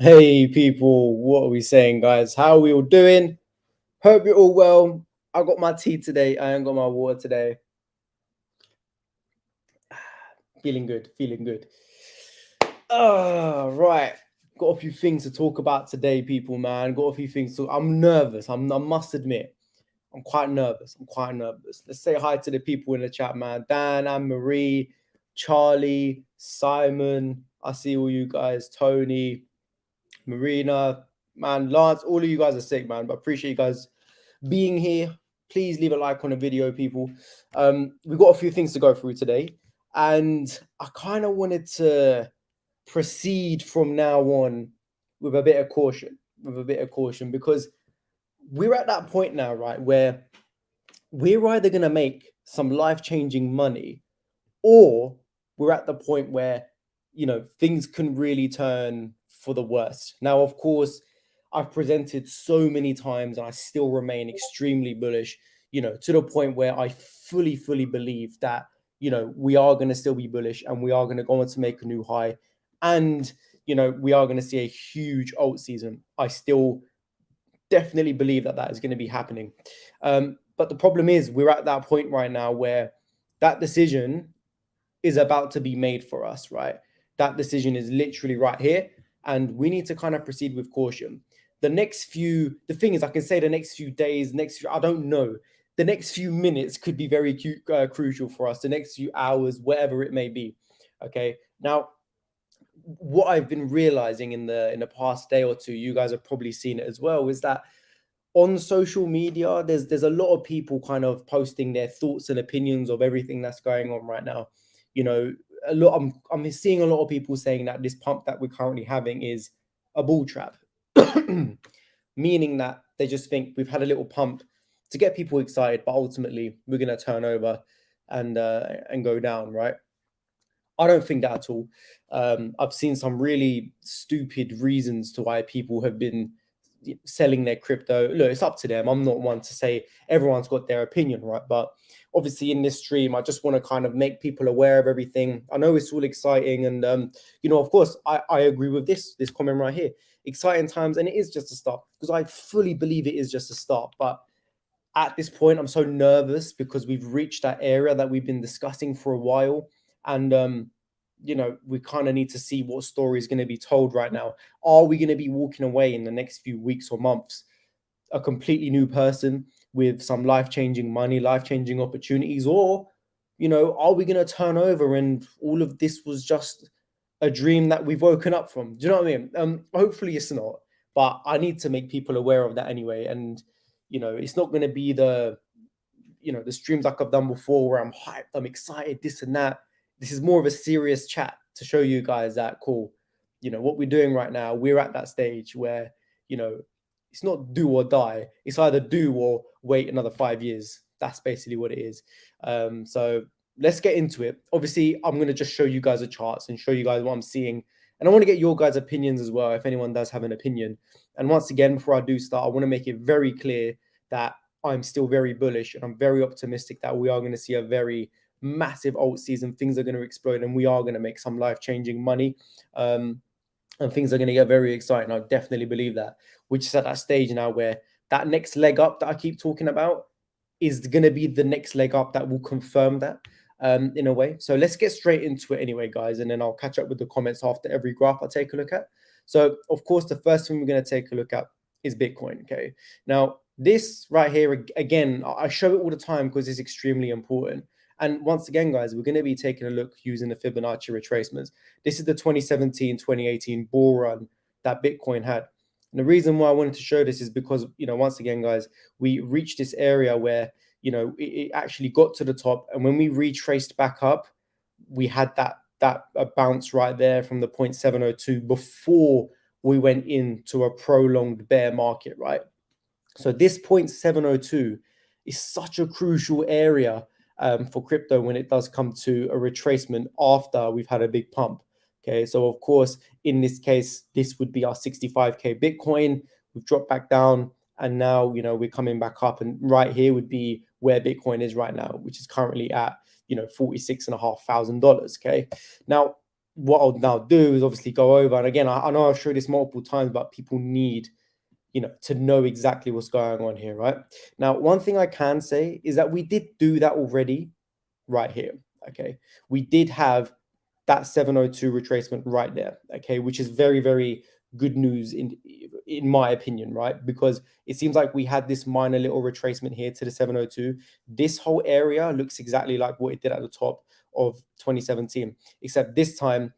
Hey people, what are we saying, guys? How are we all doing? Hope you're all well. I got my tea today. I ain't got my water today. Feeling good, feeling good. Right. Got a few things to talk about today, people, man. Got a few things to. I'm nervous. I must admit, I'm quite nervous. I'm quite nervous. Let's say hi to the people in the chat, man. Dan, Anne Marie, Charlie, Simon. I see all you guys. Tony, Marina, man, Lance, all of you guys are sick, man. But appreciate you guys being here. Please leave a like on the video, people. We've got a few things to go through today, and I kind of wanted to proceed from now on with a bit of caution, because we're at that point now, right, where we're either going to make some life-changing money, or we're at the point where things can really turn for the worst. Now, of course, I've presented so many times and I still remain extremely bullish, to the point where I fully believe that we are going to still be bullish, and we are going to go on to make a new high, and we are going to see a huge alt season. I still definitely believe that that is going to be happening. But the problem is, we're at that point right now where that decision is about to be made for us, right? That decision is literally right here, and we need to kind of proceed with caution. The thing is, I can say the next few days, I don't know. The next few minutes could be very crucial for us. The next few hours, whatever it may be. Okay. Now, what I've been realizing in the past day or two, you guys have probably seen it as well, is that on social media, there's a lot of people kind of posting their thoughts and opinions of everything that's going on right now. You know, a lot. I'm seeing a lot of people saying that this pump that we're currently having is a bull trap, meaning that they just think we've had a little pump to get people excited, but ultimately we're going to turn over and go down, right? I don't think that at all. I've seen some really stupid reasons to why people have been selling their crypto. Look, it's up to them. I'm not one to say everyone's got their opinion, right? But obviously, in this stream, I just want to kind of make people aware of everything. I know it's all exciting, and of course, I agree with this comment right here. Exciting times, and it is just a start, because I fully believe it is just a start. But at this point, I'm so nervous because we've reached that area that we've been discussing for a while, and we kind of need to see what story is going to be told right now. Are we going to be walking away in the next few weeks or months a completely new person with some life-changing money, life-changing opportunities, or are we going to turn over and all of this was just a dream that we've woken up from? Do you know what I mean? Hopefully it's not, but I need to make people aware of that anyway. And it's not going to be the streams like I've done before where I'm hyped, I'm excited, this and that. This is more of a serious chat to show you guys that, cool, what we're doing right now, we're at that stage where it's not do or die. It's either do or wait another 5 years. That's basically what it is. So let's get into it. Obviously, I'm going to just show you guys the charts and show you guys what I'm seeing. And I want to get your guys' opinions as well, if anyone does have an opinion. And once again, before I do start, I want to make it very clear that I'm still very bullish, and I'm very optimistic that we are going to see a very massive alt season. Things are going to explode, and we are going to make some life-changing money. And things are going to get very exciting. I definitely believe that. We're just at that stage now where that next leg up that I keep talking about is going to be the next leg up that will confirm that, in a way. So let's get straight into it anyway, guys, and then I'll catch up with the comments after every graph I take a look at. So, of course, the first thing we're going to take a look at is Bitcoin. Okay. Now, this right here, again, I show it all the time because it's extremely important. And once again, guys, we're going to be taking a look using the Fibonacci retracements. This is the 2017, 2018 bull run that Bitcoin had. And the reason why I wanted to show this is because, once again, guys, we reached this area where, it actually got to the top. And when we retraced back up, we had that bounce right there from the 0.702 before we went into a prolonged bear market, right? So this 0.702 is such a crucial area for crypto when it does come to a retracement after we've had a big pump. Okay, so of course, in this case, this would be our 65K Bitcoin. We've dropped back down, and now, we're coming back up, and right here would be where Bitcoin is right now, which is currently at, $46,500. Okay, now what I'll now do is obviously go over, and again, I know I've showed this multiple times, but people need, to know exactly what's going on here, right? Now, one thing I can say is that we did do that already right here, okay? We did have that 702 retracement right there, okay, which is very, very good news in my opinion, right? Because it seems like we had this minor little retracement here to the 702. This whole area looks exactly like what it did at the top of 2017, except this time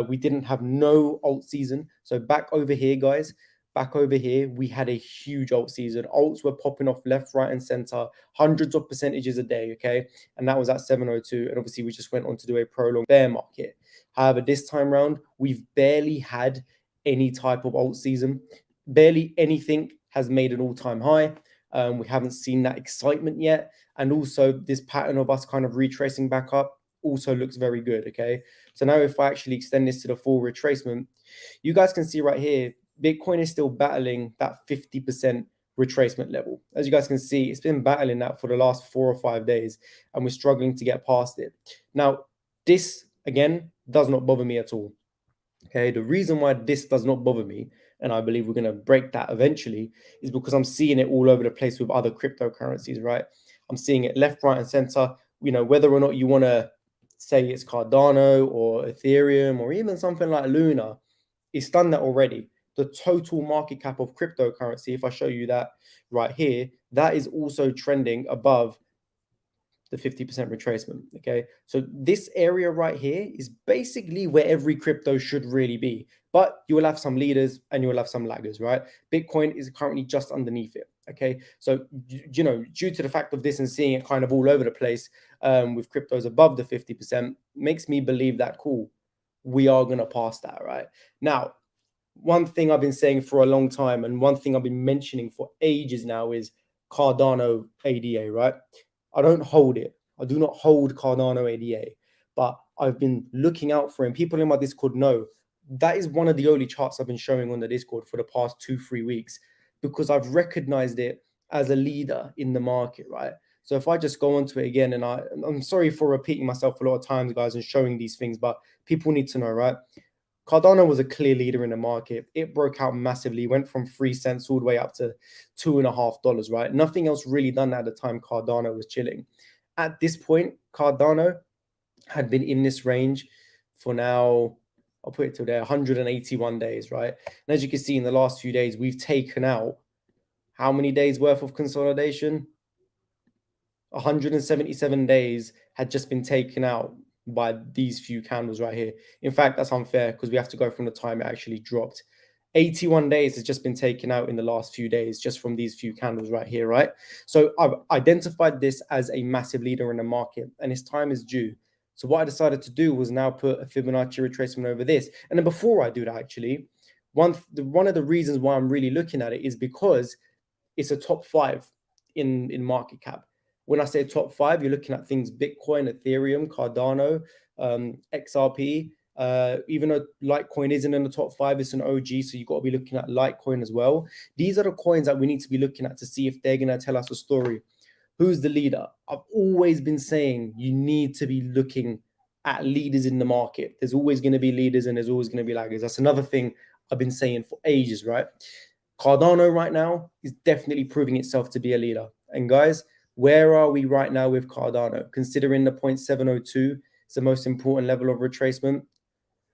we didn't have no alt season. So back over here, guys, back over here, we had a huge alt season. Alts were popping off left, right, and center, hundreds of percentages a day, okay? And that was at 702. And obviously, we just went on to do a prolonged bear market. However, this time round, we've barely had any type of alt season. Barely anything has made an all-time high. We haven't seen that excitement yet. And also, this pattern of us kind of retracing back up also looks very good, okay? So now if I actually extend this to the full retracement, you guys can see right here, Bitcoin is still battling that 50% retracement level. As you guys can see, it's been battling that for the last 4 or 5 days, and we're struggling to get past it. Now, this, again, does not bother me at all. Okay, the reason why this does not bother me, and I believe we're going to break that eventually, is because I'm seeing it all over the place with other cryptocurrencies, right? I'm seeing it left, right, and center. Whether or not you want to say it's Cardano or Ethereum or even something like Luna, it's done that already. The total market cap of cryptocurrency, if I show you that right here, that is also trending above the 50% retracement. Okay, so this area right here is basically where every crypto should really be, but you will have some leaders and you will have some laggers, right? Bitcoin is currently just underneath it. Okay, so due to the fact of this and seeing it kind of all over the place, with cryptos above the 50%, makes me believe that cool, we are going to pass that. Right now, one thing I've been saying for a long time, and one thing I've been mentioning for ages now, is Cardano ADA, right? I don't hold it. I do not hold Cardano ADA, but I've been looking out for him. People in my Discord know that is one of the only charts I've been showing on the Discord for the past 2-3 weeks, because I've recognized it as a leader in the market, right? So if I just go onto it again, and I'm sorry for repeating myself a lot of times, guys, and showing these things, but people need to know, right? Cardano was a clear leader in the market. It broke out massively, went from 3 cents all the way up to $2.50, right? Nothing else really done at the time Cardano was chilling. At this point, Cardano had been in this range for now, I'll put it to there, 181 days, right? And as you can see, in the last few days, we've taken out how many days worth of consolidation? 177 days had just been taken out by these few candles right here. In fact, that's unfair because we have to go from the time it actually dropped. 81 days has just been taken out in the last few days just from these few candles right here, right? So I've identified this as a massive leader in the market, and its time is due. So what I decided to do was now put a Fibonacci retracement over this. And then before I do that, actually, one of the reasons why I'm really looking at it is because it's a top 5 in market cap. When I say top 5, you're looking at things Bitcoin, Ethereum, Cardano, XRP. Even though Litecoin isn't in the top 5, it's an OG, so you've got to be looking at Litecoin as well. These are the coins that we need to be looking at to see if they're going to tell us a story. Who's the leader? I've always been saying you need to be looking at leaders in the market. There's always going to be leaders and there's always going to be laggers. That's another thing I've been saying for ages, right? Cardano right now is definitely proving itself to be a leader. And guys, where are we right now with Cardano? Considering the 0.702 is the most important level of retracement.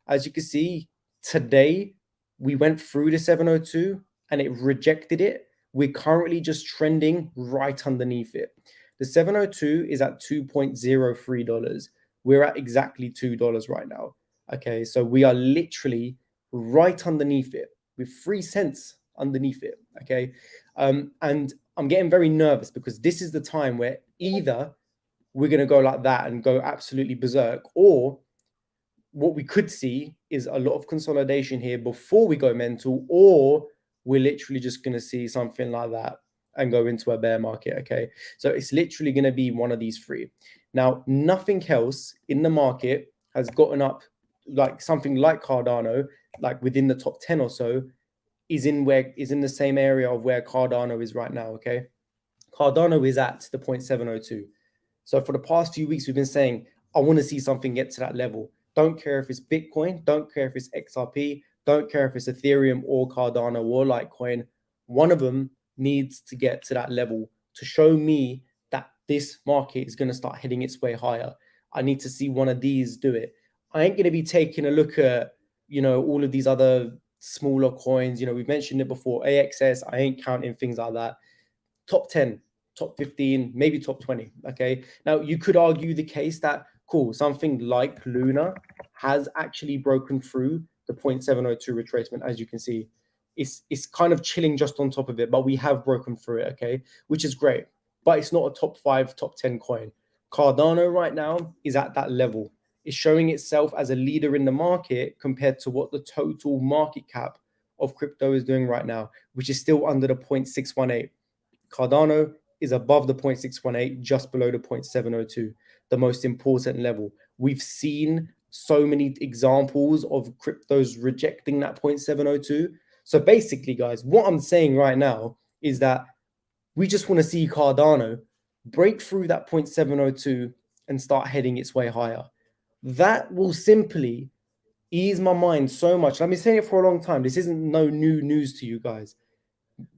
As you can see, today we went through the 702 and it rejected it. We're currently just trending right underneath it. The 702 is at $2.03. We're at exactly $2 right now. Okay, so we are literally right underneath it with 3 cents underneath it. Okay, and I'm getting very nervous because this is the time where either we're going to go like that and go absolutely berserk, or what we could see is a lot of consolidation here before we go mental, or we're literally just going to see something like that and go into a bear market. Okay, so it's literally going to be one of these three. Now, nothing else in the market has gotten up like something like Cardano, like within the top 10 or so, is in the same area of where Cardano is right now. Okay, Cardano is at the 0.702. So for the past few weeks, we've been saying, I want to see something get to that level. Don't care if it's Bitcoin, don't care if it's XRP, don't care if it's Ethereum or Cardano or Litecoin. One of them needs to get to that level to show me that this market is going to start heading its way higher. I need to see one of these do it. I ain't going to be taking a look at, all of these other smaller coins. We've mentioned it before, AXS. I ain't counting things like that. Top 10, top 15, maybe top 20. Okay. Now, you could argue the case that, cool, something like Luna has actually broken through the 0.702 retracement, as you can see. It's kind of chilling just on top of it, but we have broken through it, okay, which is great. But it's not a top 5, top 10 coin. Cardano right now is at that level. It's showing itself as a leader in the market compared to what the total market cap of crypto is doing right now, which is still under the 0.618. Cardano is above the 0.618, just below the 0.702, the most important level. We've seen so many examples of cryptos rejecting that 0.702. So basically, guys, what I'm saying right now is that we just want to see Cardano break through that 0.702 and start heading its way higher. That will simply ease my mind so much. I've been saying it for a long time. This isn't no new news to you guys.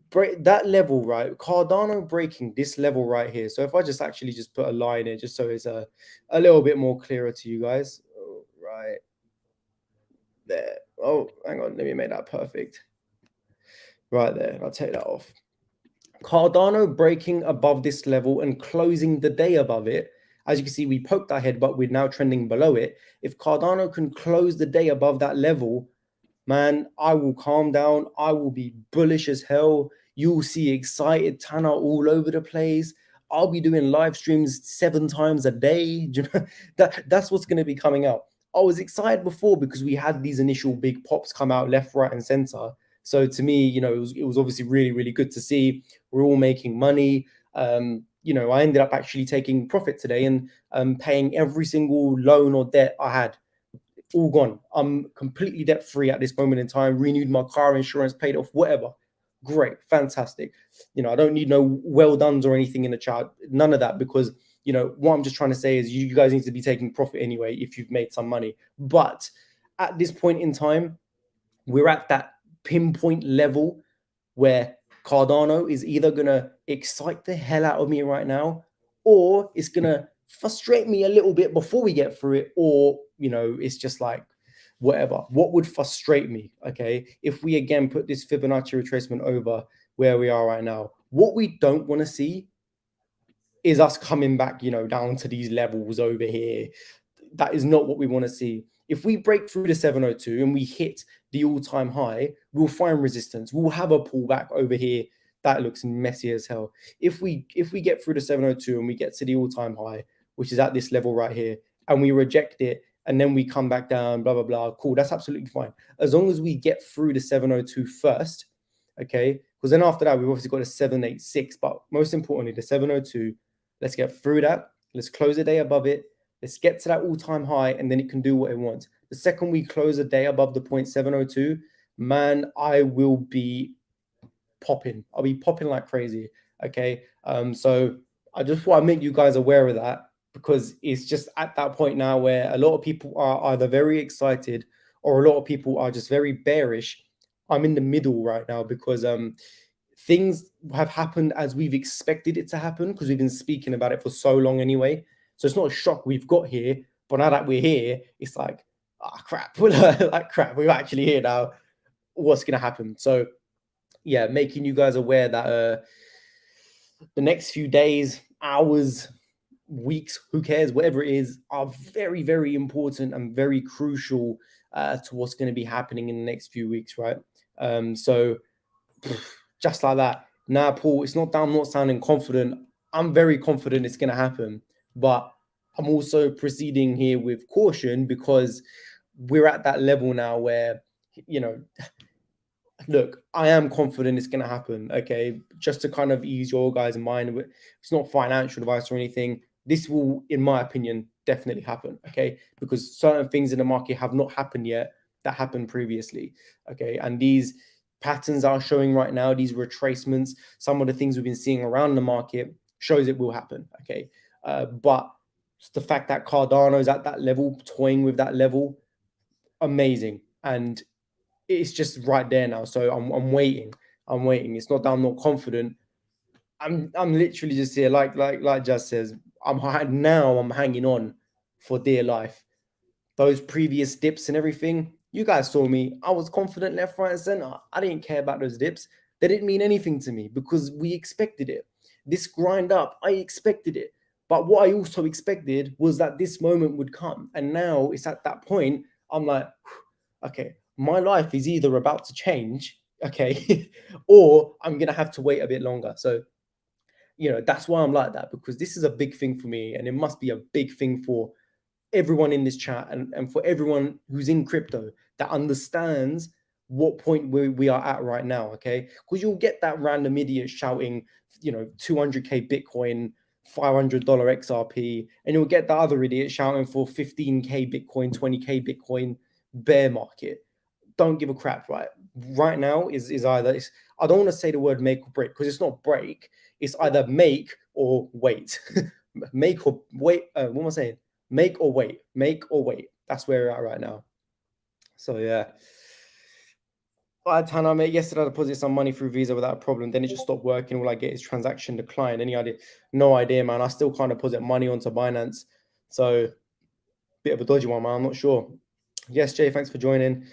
Break that level, right? Cardano breaking this level right here. So if I just actually just put a line in, just so it's a little bit more clearer to you guys. Oh, right there. Oh, hang on. Let me make that perfect. Right there. I'll take that off. Cardano breaking above this level and closing the day above it. As you can see, we poked our head, but we're now trending below it. If Cardano can close the day above that level, man, I will calm down. I will be bullish as hell. You'll see excited Tanner all over the place. I'll be doing live streams 7 times a day. That's what's going to be coming out. I was excited before because we had these initial big pops come out left, right, and center. So to me, it was obviously really, really good to see. We're all making money. I ended up actually taking profit today and paying every single loan or debt I had. All gone. I'm completely debt free at this moment in time. Renewed my car insurance, paid off, whatever. Great, fantastic. I don't need no well dones or anything in the chat. None of that, because what I'm just trying to say is you guys need to be taking profit anyway if you've made some money. But at this point in time, we're at that pinpoint level where Cardano is either gonna excite the hell out of me right now, or it's gonna frustrate me a little bit before we get through it, or it's just like whatever. What would frustrate me, okay, if we again put this Fibonacci retracement over where we are right now? What we don't want to see is us coming back, down to these levels over here. That is not what we want to see. If we break through the 702 and we hit the all-time high, we'll find resistance. We'll have a pullback over here. That looks messy as hell. If we get through the 702 and we get to the all-time high, which is at this level right here, and we reject it, and then we come back down, blah, blah, blah, cool, that's absolutely fine. As long as we get through the 702 first, okay? Because then after that, we've obviously got a 786, but most importantly, the 702, let's get through that. Let's close the day above it. Let's get to that all-time high, and then it can do what it wants. The second we close a day above the 0.702, man, I will be popping. I'll be popping like crazy, okay? So I just want to make you guys aware of that, because it's just at that point now where a lot of people are either very excited or a lot of people are just very bearish. I'm in the middle right now because things have happened as we've expected it to happen, because we've been speaking about it for so long anyway. So it's not a shock we've got here, but now that we're here, it's like, crap, like crap, we're actually here now. What's going to happen? So yeah, making you guys aware that the next few days, hours, weeks, who cares, whatever it is, are very, very important and very crucial to what's going to be happening in the next few weeks, right? So just like that. Now, Paul, it's not that I'm not sounding confident. I'm very confident it's going to happen, but I'm also proceeding here with caution, because we're at that level now where, look, I am confident it's going to happen, okay? Just to kind of ease your guys' mind, it's not financial advice or anything. This will, in my opinion, definitely happen, okay? Because certain things in the market have not happened yet that happened previously, okay? And these patterns are showing right now, these retracements, some of the things we've been seeing around the market shows it will happen, okay? But the fact that Cardano's at that level, toying with that level, amazing. And it's just right there now. So I'm waiting. I'm waiting. It's not that I'm not confident. I'm literally just here, like Jazz says. I'm hanging on for dear life. Those previous dips and everything, you guys saw me. I was confident left, right, and center. I didn't care about those dips. They didn't mean anything to me because we expected it. This grind up, I expected it. But what I also expected was that this moment would come. And now it's at that point, I'm like, okay, my life is either about to change, okay, or I'm going to have to wait a bit longer. So, that's why I'm like that, because this is a big thing for me, and it must be a big thing for everyone in this chat, and for everyone who's in crypto that understands what point we are at right now, okay? Because you'll get that random idiot shouting, 200k Bitcoin, $500 XRP, and you'll get the other idiot shouting for 15k Bitcoin, 20k Bitcoin, bear market. Don't give a crap, right? Right now is either, I don't want to say the word make or break, because it's not break. It's either make or wait. Make or wait. What am I saying? Make or wait. Make or wait. That's where we're at right now. So yeah. Tana, mate, yesterday I deposited some money through Visa without a problem. Then it just stopped working. All I get is transaction decline. Any idea? No idea, man. I still can't deposit money onto Binance. So bit of a dodgy one, man. I'm not sure. Yes, Jay, thanks for joining.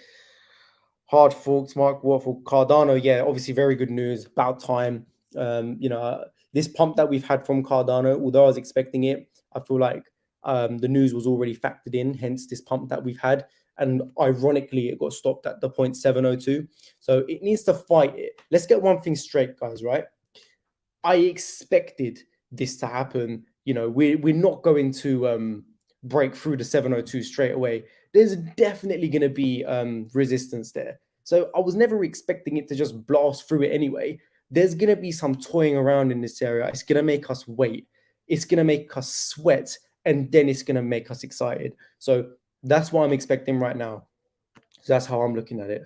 Hard forks, Mark Waffle, Cardano. Yeah, obviously very good news. About time. This pump that we've had from Cardano, although I was expecting it, I feel like the news was already factored in, hence this pump that we've had. And ironically, it got stopped at the 0.702. So it needs to fight it. Let's get one thing straight, guys, right? I expected this to happen. We're not going to break through the 702 straight away. There's definitely going to be resistance there. So I was never expecting it to just blast through it anyway. There's going to be some toying around in this area. It's going to make us wait. It's going to make us sweat. And then it's going to make us excited. So that's what I'm expecting right now. So that's how I'm looking at it.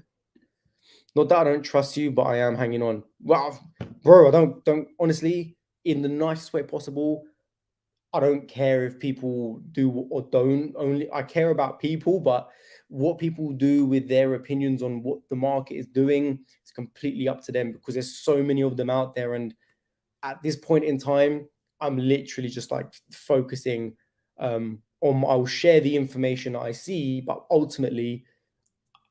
Not that I don't trust you, but I am hanging on. Well, bro, I don't honestly, in the nicest way possible. I don't care if people do or don't. Only I care about people, but what people do with their opinions on what the market is doing, it's completely up to them, because there's so many of them out there. And at this point in time, I'm literally just like focusing on. I'll share the information I see, but ultimately,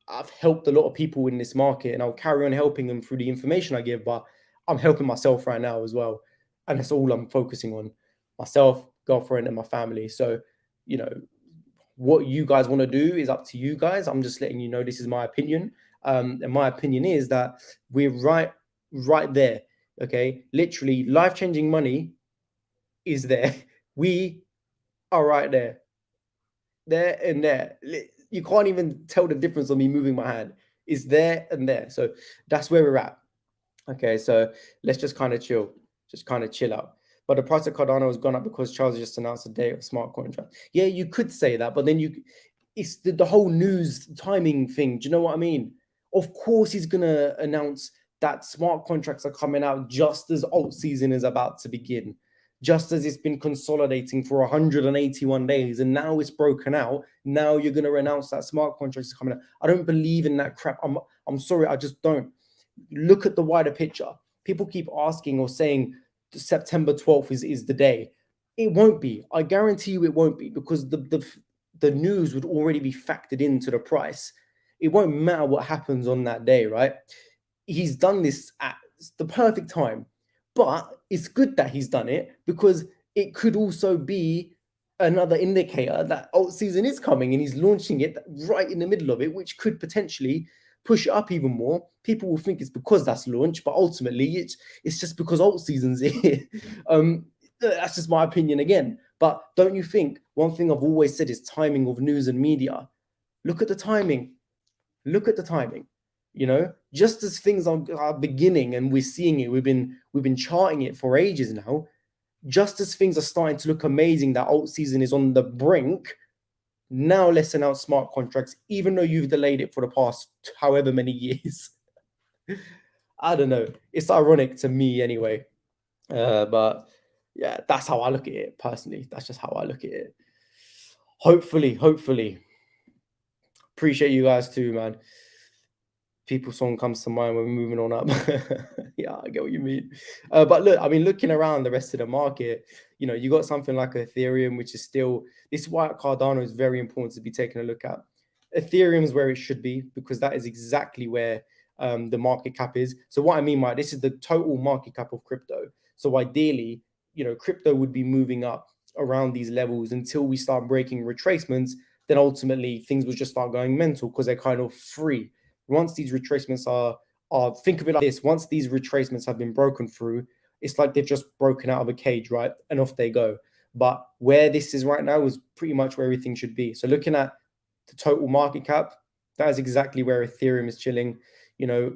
I've helped a lot of people in this market, and I'll carry on helping them through the information I give. But I'm helping myself right now as well, and that's all I'm focusing on: myself, girlfriend, and my family. So, what you guys want to do is up to you guys. I'm just letting you know this is my opinion, and my opinion is that we're right there. Okay, literally, life-changing money is there. We are right there and there. You can't even tell the difference on me moving my hand. It's there and there. So that's where we're at. Okay, so let's just kind of chill out. But the price of Cardano has gone up because Charles just announced a date of smart contract. Yeah, you could say that, but then it's the whole news timing thing. Do you know what I mean? Of course, he's gonna announce that smart contracts are coming out just as alt season is about to begin, just as it's been consolidating for 181 days, and now it's broken out. Now you're gonna announce that smart contracts are coming out. I don't believe in that crap. I'm sorry, I just don't. Look at the wider picture. People keep asking or saying September 12th is the day. It won't be. I guarantee you it won't be, because the news would already be factored into the price. It won't matter what happens on that day, right? He's done this at the perfect time. But it's good that he's done it, because it could also be another indicator that alt season is coming, and he's launching it right in the middle of it, which could potentially push it up even more. People will think it's because that's launch, but ultimately it's just because alt season's here. That's just my opinion again. But don't you think one thing I've always said is timing of news and media? Look at the timing. Look at the timing. Just as things are beginning and we're seeing it, we've been charting it for ages now. Just as things are starting to look amazing, that alt season is on the brink. Now let's announce smart contracts, even though you've delayed it for the past however many years. I don't know. It's ironic to me anyway. But yeah, that's how I look at it personally. That's just how I look at it. hopefully. Appreciate you guys too, man. People song comes to mind when we're moving on up. Yeah, I get what you mean. But look, I mean, looking around the rest of the market, you know, you got something like Ethereum, which is still, this is why Cardano is very important to be taking a look at. Ethereum is where it should be because that is exactly where the market cap is. So what I mean by this is the total market cap of crypto. So ideally, you know, crypto would be moving up around these levels until we start breaking retracements. Then ultimately things will just start going mental because they're kind of free. Once these retracements are think of it like this, once these retracements have been broken through, it's like they've just broken out of a cage, right? And off they go. But where this is right now is pretty much where everything should be. So looking at the total market cap, that is exactly where Ethereum is chilling. You know,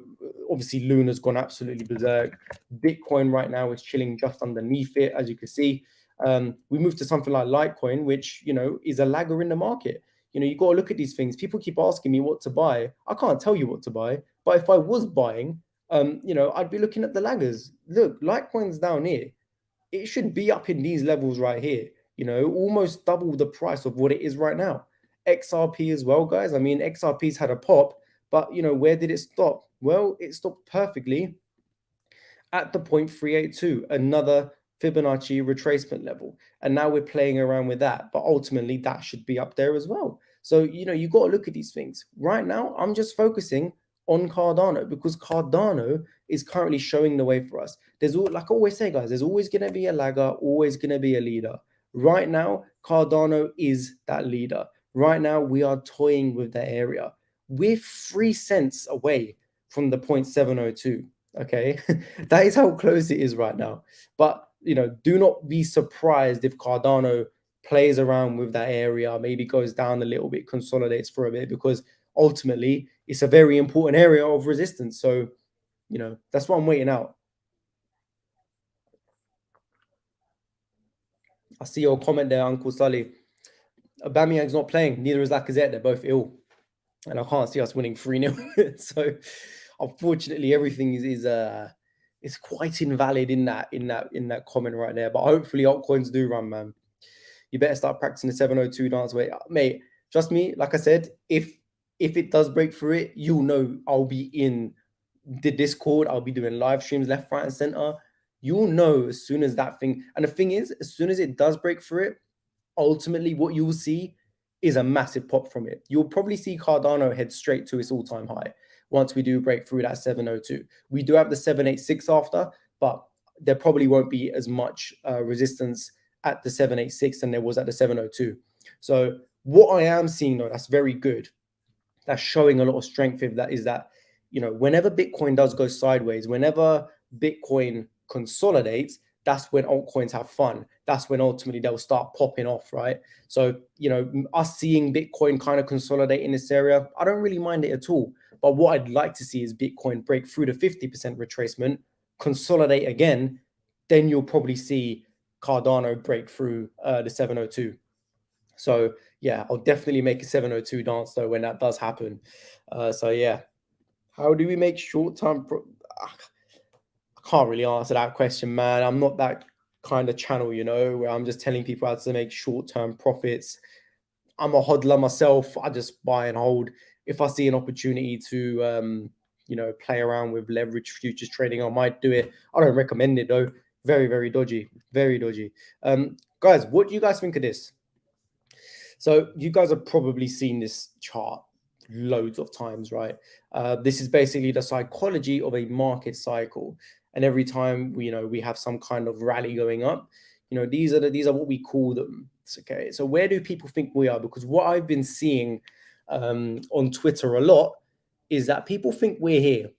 obviously Luna's gone absolutely berserk. Bitcoin right now is chilling just underneath it, as you can see. We move to something like Litecoin, which, you know, is a lagger in the market. You know, you got to look at these things. People keep asking me what to buy. I can't tell you what to buy, but if I was buying, you know, I'd be looking at the laggers. Look, Litecoin's down here. It should be up in these levels right here. You know, almost double the price of what it is right now. XRP as well, guys. I mean, XRP's had a pop, but you know, where did it stop? Well, it stopped perfectly at the 0.382, another Fibonacci retracement level. And now we're playing around with that, but ultimately that should be up there as well. So, you know, you got to look at these things. Right now, I'm just focusing on Cardano because Cardano is currently showing the way for us. There's all, like I always say, guys, there's always going to be a lagger, always going to be a leader. Right now, Cardano is that leader. Right now, we are toying with that area. We're 3 cents away from the 0.702. Okay, that is how close it is right now. But you know, do not be surprised if Cardano plays around with that area, maybe goes down a little bit, consolidates for a bit, because ultimately it's a very important area of resistance. So, you know, that's what I'm waiting out. I see your comment there, Uncle Sully. Aubameyang's not playing, neither is Lacazette. They're both ill, and I can't see us winning 3-0. So, unfortunately, everything is quite invalid in that comment right there. But hopefully, altcoins do run, man. You better start practicing the 702 dance, mate. Trust me, like I said, if it does break through it, you'll know I'll be in the Discord. I'll be doing live streams left, right, and center. You'll know as soon as that thing. And the thing is, as soon as it does break through it, ultimately what you'll see is a massive pop from it. You'll probably see Cardano head straight to its all-time high once we do break through that 702. We do have the 786 after, but there probably won't be as much resistance at the 786 than there was at the 702. So what I am seeing though, that's very good. That's showing a lot of strength. If that is that, you know, whenever Bitcoin does go sideways, whenever Bitcoin consolidates, that's when altcoins have fun. That's when ultimately they'll start popping off, right? So, you know, us seeing Bitcoin kind of consolidate in this area, I don't really mind it at all. But what I'd like to see is Bitcoin break through the 50% retracement, consolidate again, then you'll probably see Cardano break through the 702. So yeah, I'll definitely make a 702 dance though when that does happen. So yeah, how do we make short-term I can't really answer that question, man. I'm not that kind of channel, you know, where I'm just telling people how to make short-term profits. I'm a hodler myself. I just buy and hold. If I see an opportunity to, you know, play around with leverage futures trading, I might do it. I don't recommend it though. Very, very dodgy. Very dodgy. Guys, what do you guys think of this? So you guys have probably seen this chart loads of times, right? This is basically the psychology of a market cycle. And every time we, you know, we have some kind of rally going up, you know, these are what we call them. Okay, so where do people think we are? Because what I've been seeing on Twitter a lot is that people think we're here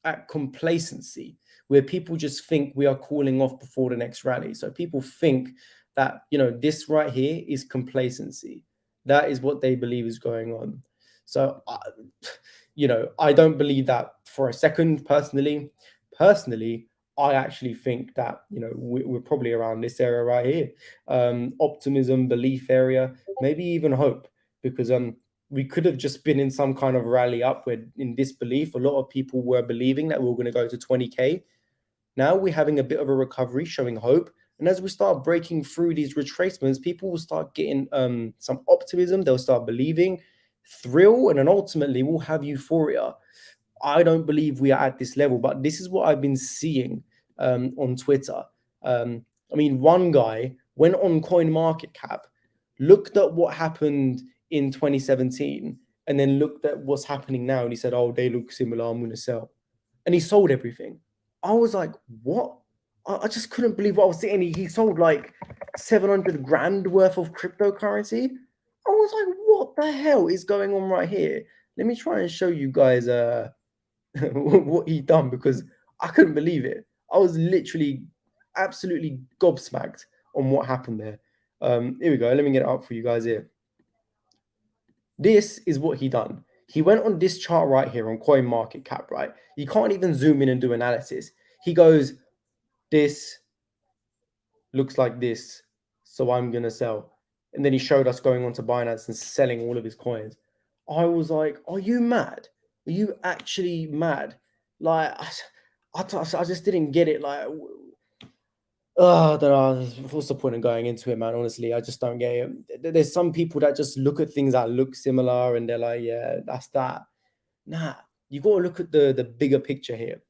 at complacency, where people just think we are cooling off before the next rally. So people think that, you know, this right here is complacency. That is what they believe is going on. So, you know, I don't believe that for a second personally. Personally, I actually think that, you know, we're probably around this area right here. Optimism, belief area, maybe even hope, because we could have just been in some kind of rally upward in disbelief. A lot of people were believing that we were going to go to 20K. Now we're having a bit of a recovery, showing hope. And as we start breaking through these retracements, people will start getting some optimism. They'll start believing, thrill, and then ultimately we'll have euphoria. I don't believe we are at this level, but this is what I've been seeing on Twitter. I mean, one guy went on CoinMarketCap, looked at what happened in 2017, and then looked at what's happening now, and he said, "Oh, they look similar. I'm going to sell," and he sold everything. I was like, "What?" I just couldn't believe what I was seeing. He sold like 700 grand worth of cryptocurrency. I was like, "What the hell is going on right here?" Let me try and show you guys what he done, because I couldn't believe it. I was literally absolutely gobsmacked on what happened there. Here we go. Let me get it up for you guys here. This is what he done. He went on this chart right here on CoinMarketCap, right? You can't even zoom in and do analysis. He goes, this looks like this, so I'm going to sell. And then he showed us going on to Binance and selling all of his coins. I was like, are you mad? Are you actually mad? Like, I just didn't get it. Like, I don't know. What's the point of going into it, man? Honestly, I just don't get it. There's some people that just look at things that look similar and they're like, yeah, that's that. Nah, you got to look at the bigger picture here.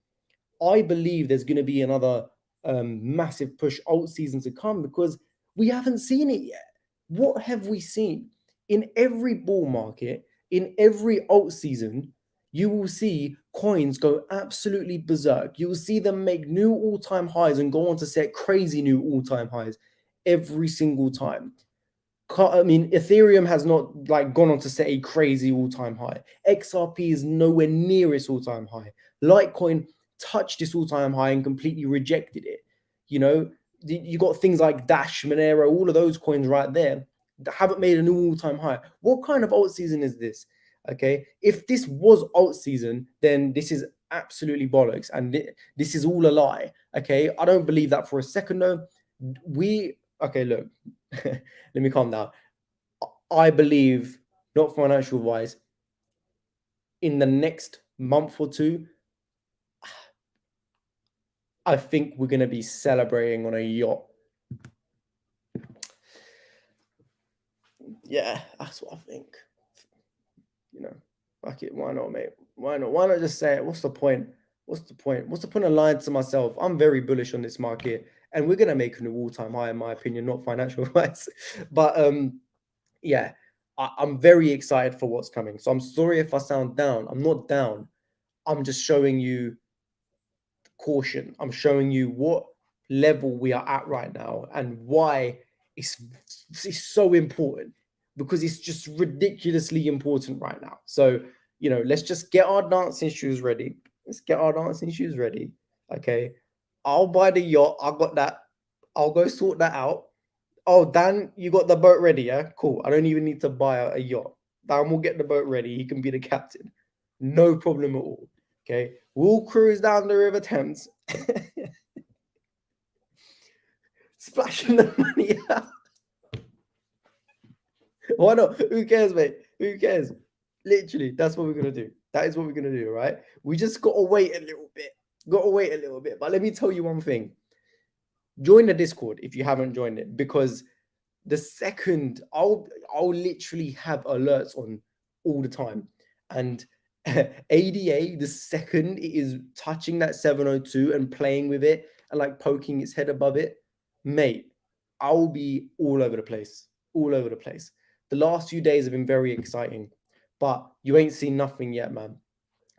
I believe there's going to be another massive push alt season to come, because we haven't seen it yet. What have we seen? In every bull market, in every alt season, you will see coins go absolutely berserk. You will see them make new all-time highs and go on to set crazy new all-time highs every single time. I mean, Ethereum has not like gone on to set a crazy all-time high. XRP is nowhere near its all-time high. Litecoin touched its all-time high and completely rejected it. You know, you got things like Dash, Monero, all of those coins right there that haven't made a new all-time high. What kind of alt season is this? Okay, if this was alt season, then this is absolutely bollocks, and this is all a lie. Okay, I don't believe that for a second. Though, okay, look. Let me calm down. I believe, not financial wise, in the next month or two, I think we're going to be celebrating on a yacht. Yeah, that's what I think. You know, fuck it. Why not, mate? Why not? Why not just say it? What's the point? What's the point? What's the point of lying to myself? I'm very bullish on this market, and we're going to make a new all-time high, in my opinion, not financial wise. But yeah, I'm very excited for what's coming. So I'm sorry if I sound down. I'm not down. I'm just showing you caution. I'm showing you what level we are at right now and why it's so important, because it's just ridiculously important right now. So, you know, let's just get our dancing shoes ready. Let's get our dancing shoes ready. Okay. I'll buy the yacht. I got that. I'll go sort that out. Oh, Dan, you got the boat ready, yeah? Cool. I don't even need to buy a yacht. Dan will get the boat ready. He can be the captain. No problem at all. Okay. We'll cruise down the River Thames. Splashing the money out. Why not? Who cares, mate? Who cares? Literally, that's what we're gonna do. That is what we're gonna do, right? We just gotta wait a little bit. Gotta wait a little bit. But let me tell you one thing. Join the Discord if you haven't joined it, because the second I'll literally have alerts on all the time. And ADA, the second it is touching that 702 and playing with it and like poking its head above it, mate, I'll be all over the place. All over the place. The last few days have been very exciting, but you ain't seen nothing yet, man.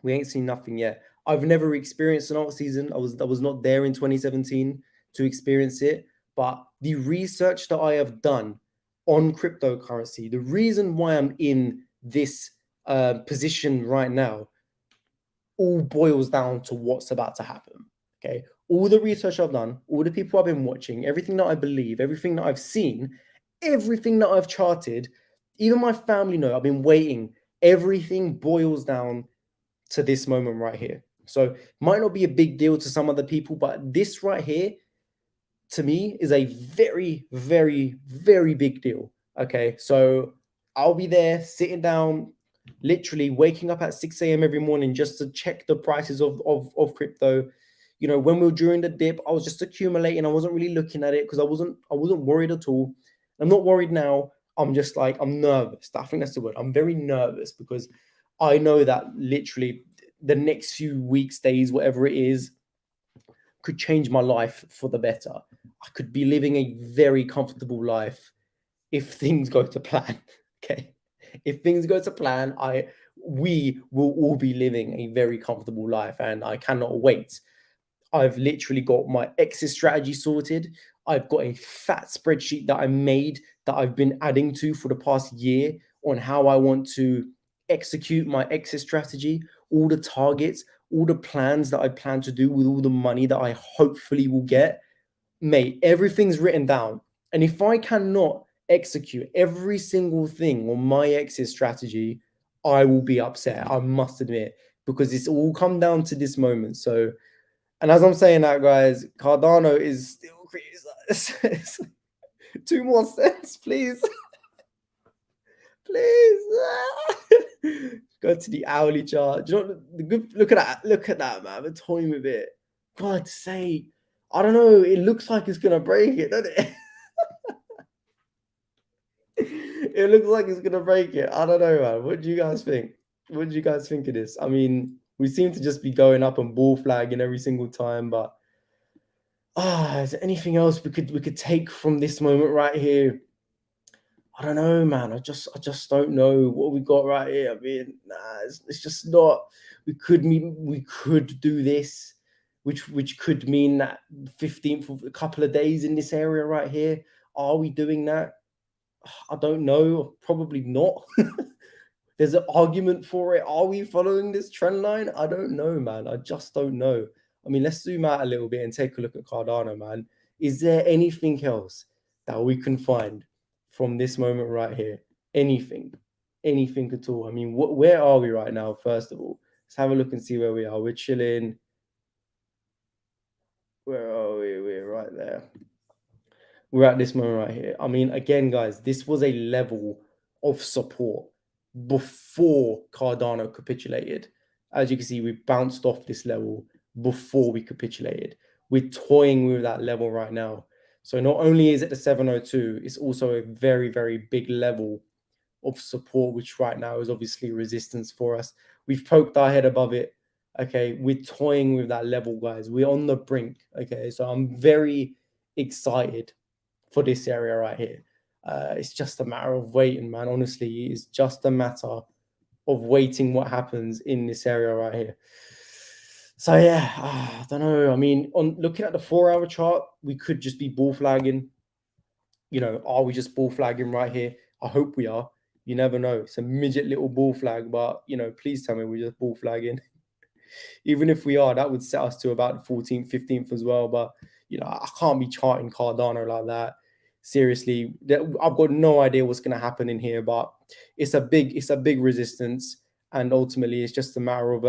We ain't seen nothing yet. I've never experienced an alt season. I was not there in 2017 to experience it. But the research that I have done on cryptocurrency, the reason why I'm in this position right now, all boils down to what's about to happen. Okay. All the research I've done, all the people I've been watching, everything that I believe, everything that I've seen, everything that I've charted, even my family know I've been waiting. Everything boils down to this moment right here. So might not be a big deal to some other people, but this right here, to me, is a very, very, very big deal. Okay, so I'll be there sitting down, literally waking up at 6 a.m. every morning just to check the prices of crypto. You know, when we were during the dip, I was just accumulating. I wasn't really looking at it because I wasn't worried at all. I'm not worried now. I'm just like, I'm nervous. I think that's the word. I'm very nervous because I know that literally the next few weeks, days, whatever it is, could change my life for the better. I could be living a very comfortable life if things go to plan. Okay. If things go to plan, we will all be living a very comfortable life, and I cannot wait. I've literally got my exit strategy sorted. I've got a fat spreadsheet that I made that I've been adding to for the past year on how I want to execute my exit strategy, all the targets, all the plans that I plan to do with all the money that I hopefully will get. Mate, everything's written down. And if I cannot execute every single thing on my exit strategy, I will be upset. I must admit, because it's all come down to this moment. So, and as I'm saying that, guys, Cardano is still crazy. 2 more cents, please. Please. Go to the hourly chart. Do you know what the good look at that? Look at that, man. The time of it. God's sake. I don't know. It looks like it's gonna break it, doesn't it? It looks like it's gonna break it. I don't know, man. What do you guys think? What do you guys think of this? I mean, we seem to just be going up and ball flagging every single time, but is there anything else we could take from this moment right here? I don't know, man. I just don't know what we got right here. I mean, nah, it's just not. We could do this, which could mean that 15th of a couple of days in this area right here. Are we doing that? I don't know. Probably not. There's an argument for it. Are we following this trend line? I don't know, man. I just don't know. I mean, let's zoom out a little bit and take a look at Cardano, man. Is there anything else that we can find from this moment right here? Anything at all? I mean, where are we right now? First of all, let's have a look and see where we are. We're chilling. Where are we? We're right there. We're at this moment right here. I mean, again, guys, this was a level of support before Cardano capitulated. As you can see, we bounced off this level before we capitulated. We're toying with that level right now. So not only is it the 702, it's also a very, very big level of support, which right now is obviously resistance for us. We've poked our head above it. Okay, we're toying with that level, guys. We're on the brink. Okay, so I'm very excited for this area right here. It's just a matter of waiting, man. Honestly, it's just a matter of waiting what happens in this area right here. So yeah, I don't know. I mean, on looking at the 4-hour chart, we could just be bull flagging. You know, are we just bull flagging right here? I hope we are. You never know. It's a midget little bull flag, but you know, please tell me we're just bull flagging. Even if we are, that would set us to about the 14th, 15th as well. But you know, I can't be charting Cardano like that. Seriously, I've got no idea what's going to happen in here, but it's a big resistance, and ultimately, it's just a matter of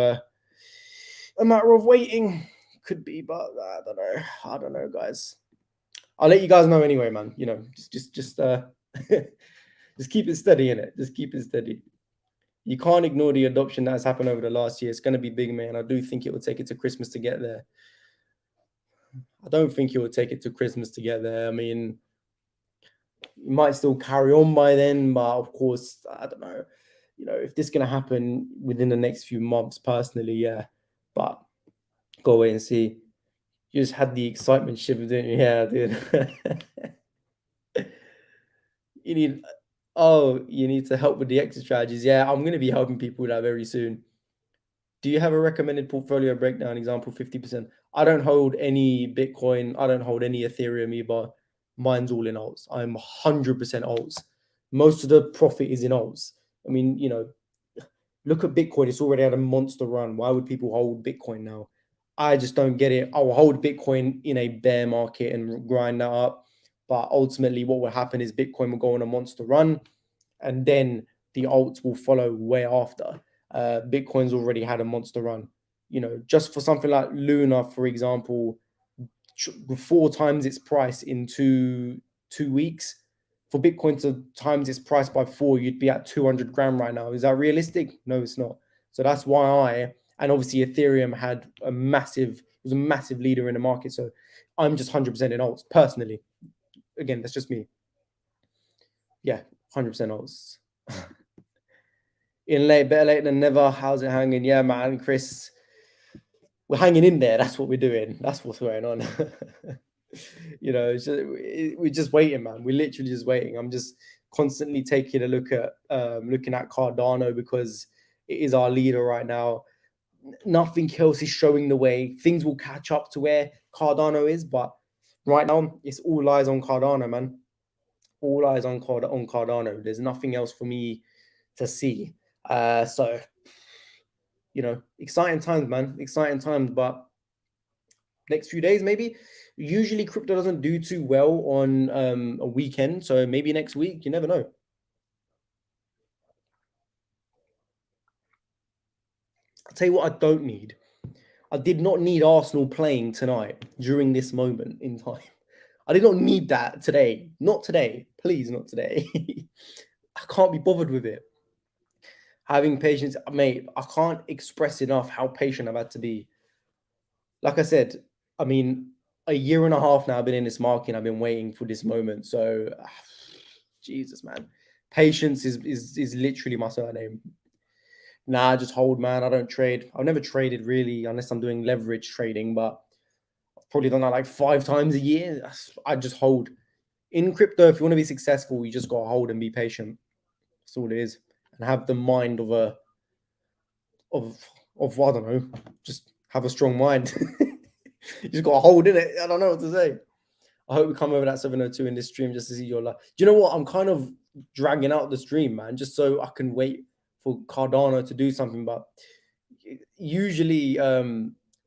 waiting. Could be, but I don't know, guys. I'll let you guys know anyway, man. You know, just just keep it steady in it. Just keep it steady. You can't ignore the adoption that has happened over the last year. It's going to be big, man. I do think it will take it to Christmas to get there. I don't think it will take it to Christmas to get there. I mean, it might still carry on by then, but of course, I don't know. You know, if this is going to happen within the next few months, personally, yeah. But go wait and see. You just had the excitement shiver, didn't you? Yeah, dude. you need you need to help with the exit strategies. Yeah, I'm going to be helping people with that very soon. Do you have a recommended portfolio breakdown? Example, 50%. I don't hold any Bitcoin. I don't hold any Ethereum either. Mine's all in alts. I'm 100% alts. Most of the profit is in alts. I mean, you know, look at Bitcoin. It's already had a monster run. Why would people hold Bitcoin now? I just don't get it. I'll hold Bitcoin in a bear market and grind that up. But ultimately, what will happen is Bitcoin will go on a monster run, and then the alts will follow way after. Bitcoin's already had a monster run. You know, just for something like Luna, for example, 4 times its price in two weeks. For Bitcoin to times its price by 4, you'd be at 200 grand right now. Is that realistic? No, it's not. So that's why and obviously Ethereum had a massive, was a massive leader in the market. So I'm just 100% in alts personally. Again, that's just me. Yeah, 100% alts. In late, better late than never. How's it hanging? Yeah, man, Chris. We're hanging in there. That's what we're doing. That's what's going on. We're just waiting, man. We're literally just waiting. I'm just constantly taking a look at looking at Cardano because it is our leader right now. Nothing else is showing the way. Things will catch up to where Cardano is, but right now it's all eyes on Cardano, man. All eyes on Cardano. There's nothing else for me to see. So exciting times, man. Exciting times, but next few days maybe. Usually crypto doesn't do too well on a weekend, so maybe next week. You never know. I'll tell you what I don't need. I did not need Arsenal playing tonight during this moment in time. I did not need that today. Not today. Please, not today. I can't be bothered with it. Having patience, mate, I can't express enough how patient I've had to be. Like I said, I mean, a year and a half now I've been in this market. I've been waiting for this moment. So, Jesus, man, patience is literally my surname. Nah, I just hold, man. I don't trade. I've never traded really, unless I'm doing leverage trading, but I've probably done that like 5 times a year. I just hold. In crypto, if you want to be successful, you just gotta hold and be patient. That's all it is, and have the mind of I don't know, just have a strong mind. You just gotta hold in it. I don't know what to say. I hope we come over that 702 in this stream just to see your life. Do you know what? I'm kind of dragging out the stream, man, just so I can wait for Cardano to do something. But usually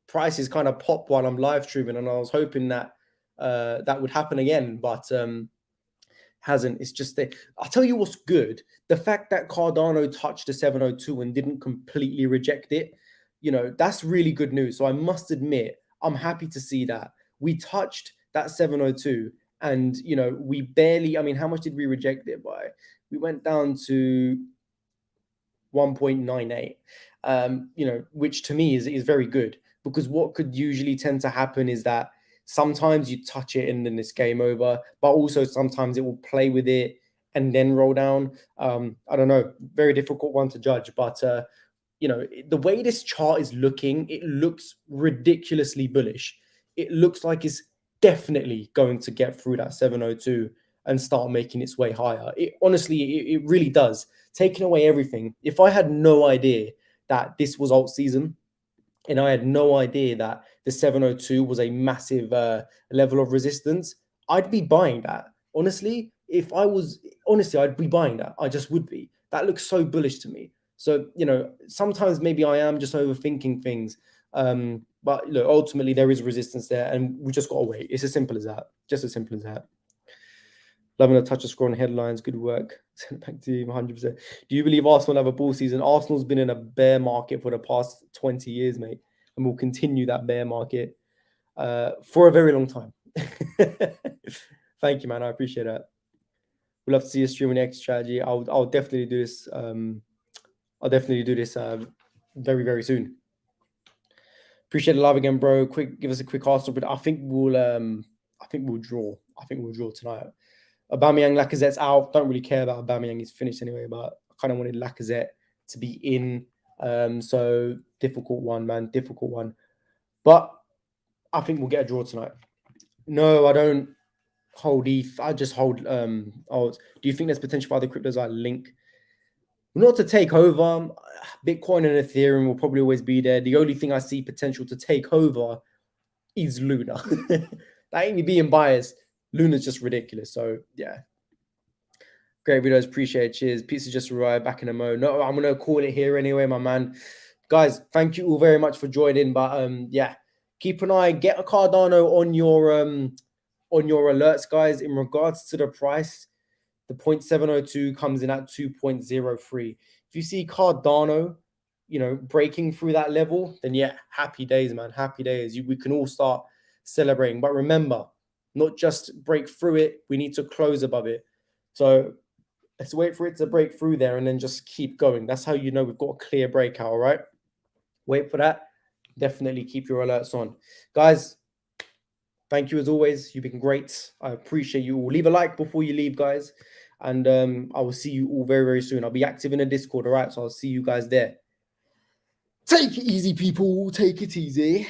prices kind of pop while I'm live streaming, and I was hoping that that would happen again, but hasn't. It's just that I'll tell you what's good. The fact that Cardano touched the 702 and didn't completely reject it, that's really good news. So I must admit, I'm happy to see that. We touched that 702 and, we barely, I mean, how much did we reject it by? We went down to 1.98, which to me is very good, because what could usually tend to happen is that sometimes you touch it and then it's game over, but also sometimes it will play with it and then roll down. I don't know, very difficult one to judge, but the way this chart is looking, it looks ridiculously bullish. It looks like it's definitely going to get through that 702 and start making its way higher. It honestly, it really does. Taking away everything. If I had no idea that this was alt season, and I had no idea that the 702 was a massive level of resistance, I'd be buying that. Honestly, I'd be buying that. I just would be. That looks so bullish to me. So, sometimes maybe I am just overthinking things. But look, ultimately there is resistance there, and we just got to wait. It's as simple as that. Just as simple as that. Loving a touch of score on headlines. Good work. Send it back to you 100%. Do you believe Arsenal will have a bull season? Arsenal's been in a bear market for the past 20 years, mate, and will continue that bear market for a very long time. Thank you, man. I appreciate that. We'd love to see a stream on X strategy. I'll definitely do this. I'll definitely do this very, very soon. Appreciate the love again, bro. Give us a quick Arsenal, but I think we'll draw. I think we'll draw tonight. Aubameyang, Lacazette's out. Don't really care about Aubameyang. He's finished anyway, but I kind of wanted Lacazette to be in. So difficult one, man. Difficult one. But I think we'll get a draw tonight. No, I don't hold ETH. I just hold do you think there's potential for other cryptos like Link? Not to take over. Bitcoin and Ethereum will probably always be there. The only thing I see potential to take over is Luna. That ain't me being biased. Luna's just ridiculous. So yeah. Great videos. Appreciate it. Cheers. Pizza just arrived back in a mo. No, I'm gonna call it here anyway, my man. Guys, thank you all very much for joining. But yeah, keep an eye. Get a Cardano on your alerts, guys. In regards to the price, the 0.702 comes in at 2.03. If you see Cardano, breaking through that level, then yeah, happy days, man. Happy days. We can all start celebrating. But remember, not just break through it, we need to close above it. So let's wait for it to break through there and then just keep going. That's how we've got a clear breakout, all right? Wait for that, definitely keep your alerts on. Guys, thank you as always. You've been great. I appreciate you all. Leave a like before you leave, guys. And I will see you all very, very soon. I'll be active in the Discord, all right? So I'll see you guys there. Take it easy, people. Take it easy.